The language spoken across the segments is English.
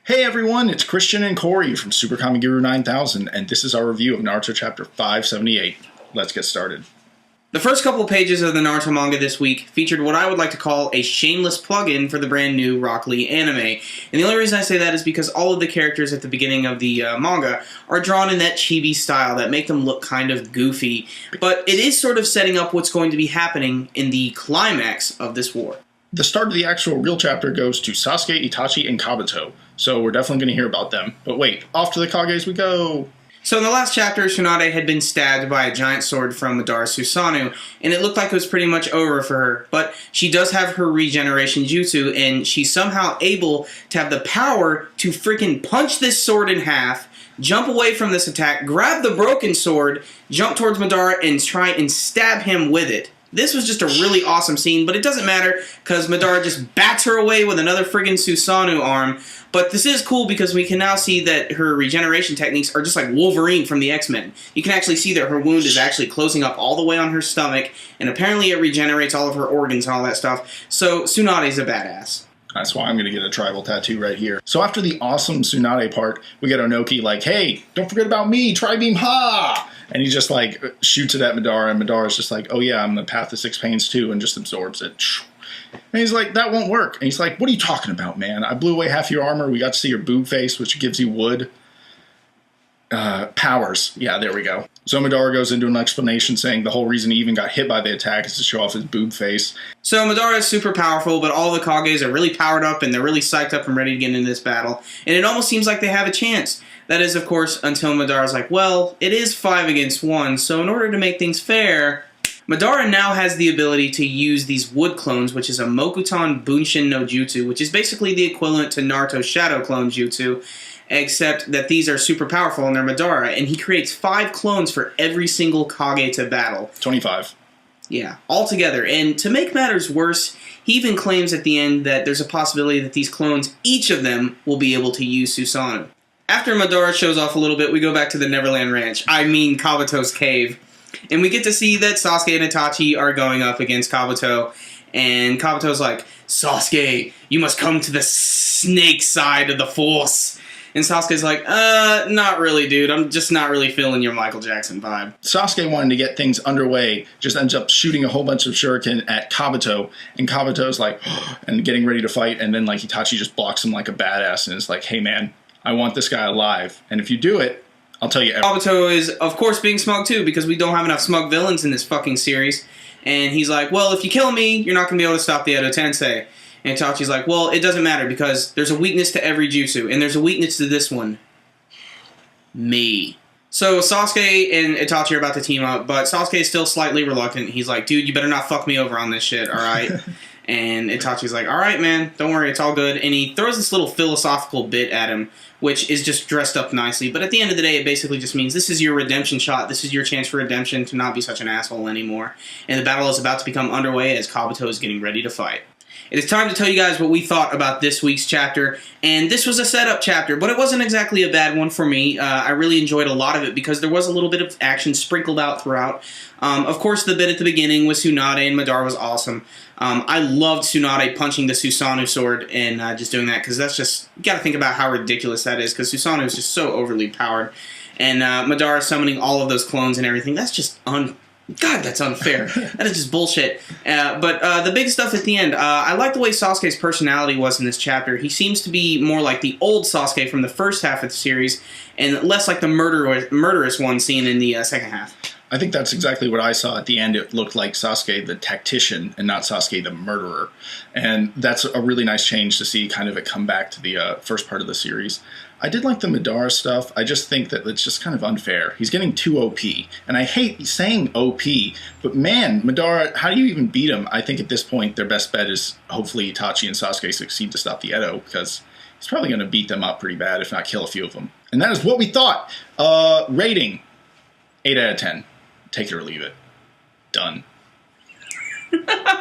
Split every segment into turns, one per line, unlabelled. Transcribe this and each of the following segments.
Hey everyone, it's Christian and Corey from SuperKamiGuru9000, and this is our review of Naruto Chapter 578. Let's get started.
The first couple pages of the Naruto manga this week featured what I would like to call a shameless plug-in for the brand new Rock Lee anime. And the only reason I say that is because all of the characters at the beginning of the manga are drawn in that chibi style that make them look kind of goofy. But it is sort of setting up what's going to be happening in the climax of this war.
The start of the actual real chapter goes to Sasuke, Itachi, and Kabuto, so we're definitely going to hear about them. But wait, off to the Kages we go!
So in the last chapter, Tsunade had been stabbed by a giant sword from Madara Susanoo, and it looked like it was pretty much over for her. But she does have her regeneration jutsu, and she's somehow able to have the power to freaking punch this sword in half, jump away from this attack, grab the broken sword, jump towards Madara, and try and stab him with it. This was just a really awesome scene, but it doesn't matter because Madara just bats her away with another friggin' Susanoo arm. But this is cool because we can now see that her regeneration techniques are just like Wolverine from the X-Men. You can actually see that her wound is actually closing up all the way on her stomach, and apparently it regenerates all of her organs and all that stuff. So Tsunade's a badass.
That's why I'm going to get a tribal tattoo right here. So after the awesome Tsunade part, we get Onoki like, hey, don't forget about me, Tri-Beam Ha! And he just like shoots it at Madara, and Madara's just like, oh yeah, I'm the Path of Six Pains too, and just absorbs it. And he's like, that won't work. And he's like, what are you talking about, man? I blew away half your armor, we got to see your boob face, which gives you wood. Powers. Yeah, there we go. So Madara goes into an explanation saying the whole reason he even got hit by the attack is to show off his boob face.
So Madara is super powerful, but all the Kages are really powered up and they're really psyched up and ready to get into this battle. And it almost seems like they have a chance. That is, of course, until Madara's like, well, it is 5 against 1, so in order to make things fair, Madara now has the ability to use these wood clones, which is a Mokuton Bunshin no Jutsu, which is basically the equivalent to Naruto's Shadow Clone Jutsu, except that these are super powerful and they're Madara, and he creates 5 clones for every single Kage to battle.
25.
Yeah, altogether. And to make matters worse, he even claims at the end that there's a possibility that these clones, each of them, will be able to use Susanoo. After Madara shows off a little bit, we go back to the Neverland Ranch. I mean Kabuto's cave. And we get to see that Sasuke and Itachi are going up against Kabuto. And Kabuto's like, Sasuke, you must come to the snake side of the force. And Sasuke's like, not really, dude. I'm just not really feeling your Michael Jackson vibe.
Sasuke wanting to get things underway, just ends up shooting a whole bunch of shuriken at Kabuto, and Kabuto's like, and getting ready to fight, and then like Itachi just blocks him like a badass, and is like, hey man, I want this guy alive, and if you do it, I'll tell you everything.
Kabuto is, of course, being smug too, because we don't have enough smug villains in this fucking series. And he's like, well, if you kill me, you're not going to be able to stop the Edo Tensei. And Itachi's like, well, it doesn't matter, because there's a weakness to every jutsu, and there's a weakness to this one. Me. So Sasuke and Itachi are about to team up, but Sasuke is still slightly reluctant. He's like, dude, you better not fuck me over on this shit, alright? And Itachi's like, alright, man, don't worry, it's all good. And he throws this little philosophical bit at him, which is just dressed up nicely. But at the end of the day, it basically just means this is your redemption shot. This is your chance for redemption to not be such an asshole anymore. And the battle is about to become underway as Kabuto is getting ready to fight. It is time to tell you guys what we thought about this week's chapter, and this was a setup chapter, but it wasn't exactly a bad one for me. I really enjoyed a lot of it because there was a little bit of action sprinkled out throughout. Of course, the bit at the beginning with Tsunade and Madara was awesome. I loved Tsunade punching the Susanoo sword and just doing that, because that's just, you gotta think about how ridiculous that is, because Susanoo is just so overly powered. And Madara summoning all of those clones and everything, that's just God, that's unfair. That is just bullshit. But the big stuff at the end, I like the way Sasuke's personality was in this chapter. He seems to be more like the old Sasuke from the first half of the series, and less like the murderous one seen in the second half.
I think that's exactly what I saw at the end. It looked like Sasuke the tactician and not Sasuke the murderer. And that's a really nice change to see kind of it come back to the first part of the series. I did like the Madara stuff. I just think that it's just kind of unfair. He's getting too OP. And I hate saying OP, but man, Madara, how do you even beat him? I think at this point their best bet is hopefully Itachi and Sasuke succeed to stop the Edo, because he's probably going to beat them up pretty bad, if not kill a few of them. And that is what we thought. Rating, 8 out of 10. Take it or leave it. Done.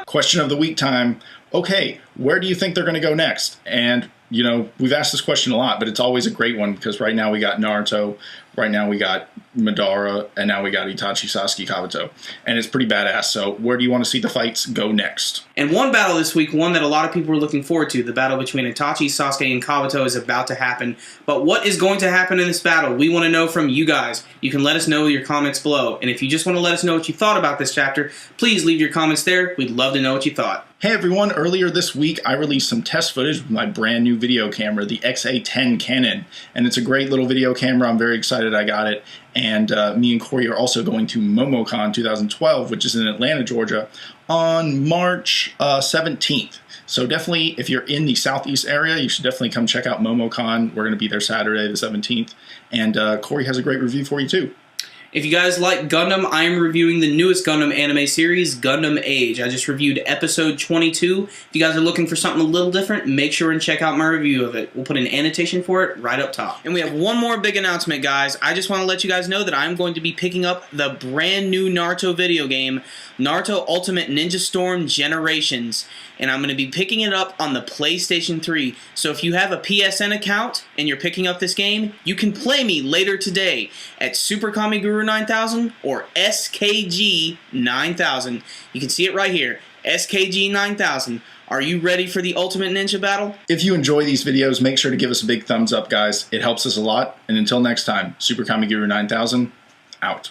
Question of the week time. okay, where do you think they're going to go next? And, you know, we've asked this question a lot, but it's always a great one because right now we got Naruto, right now we got Madara, and now we got Itachi, Sasuke, Kabuto. And it's pretty badass. So where do you want to see the fights go next?
And one battle this week, one that a lot of people are looking forward to, the battle between Itachi, Sasuke, and Kabuto is about to happen. But what is going to happen in this battle? We want to know from you guys. You can let us know with your comments below. And if you just want to let us know what you thought about this chapter, please leave your comments there. We'd love to know what you thought.
Hey everyone, earlier this week I released some test footage with my brand new video camera, the XA10 Canon, and it's a great little video camera. I'm very excited I got it, and me and Corey are also going to MomoCon 2012, which is in Atlanta, Georgia, on March 17th. So definitely, if you're in the southeast area, you should definitely come check out MomoCon. We're going to be there Saturday the 17th, and Corey has a great review for you too.
If you guys like Gundam, I am reviewing the newest Gundam anime series, Gundam Age. I just reviewed episode 22. If you guys are looking for something a little different, make sure and check out my review of it. We'll put an annotation for it right up top. And we have one more big announcement, guys. I just want to let you guys know that I'm going to be picking up the brand new Naruto video game, Naruto Ultimate Ninja Storm Generations. And I'm going to be picking it up on the PlayStation 3. So if you have a PSN account and you're picking up this game, you can play me later today at SuperKamiGuru9000 or SKG9000. You can see it right here, SKG9000. Are you ready for the Ultimate Ninja Battle?
If you enjoy these videos, make sure to give us a big thumbs up, guys. It helps us a lot. And until next time, SuperKamiGuru9000, out.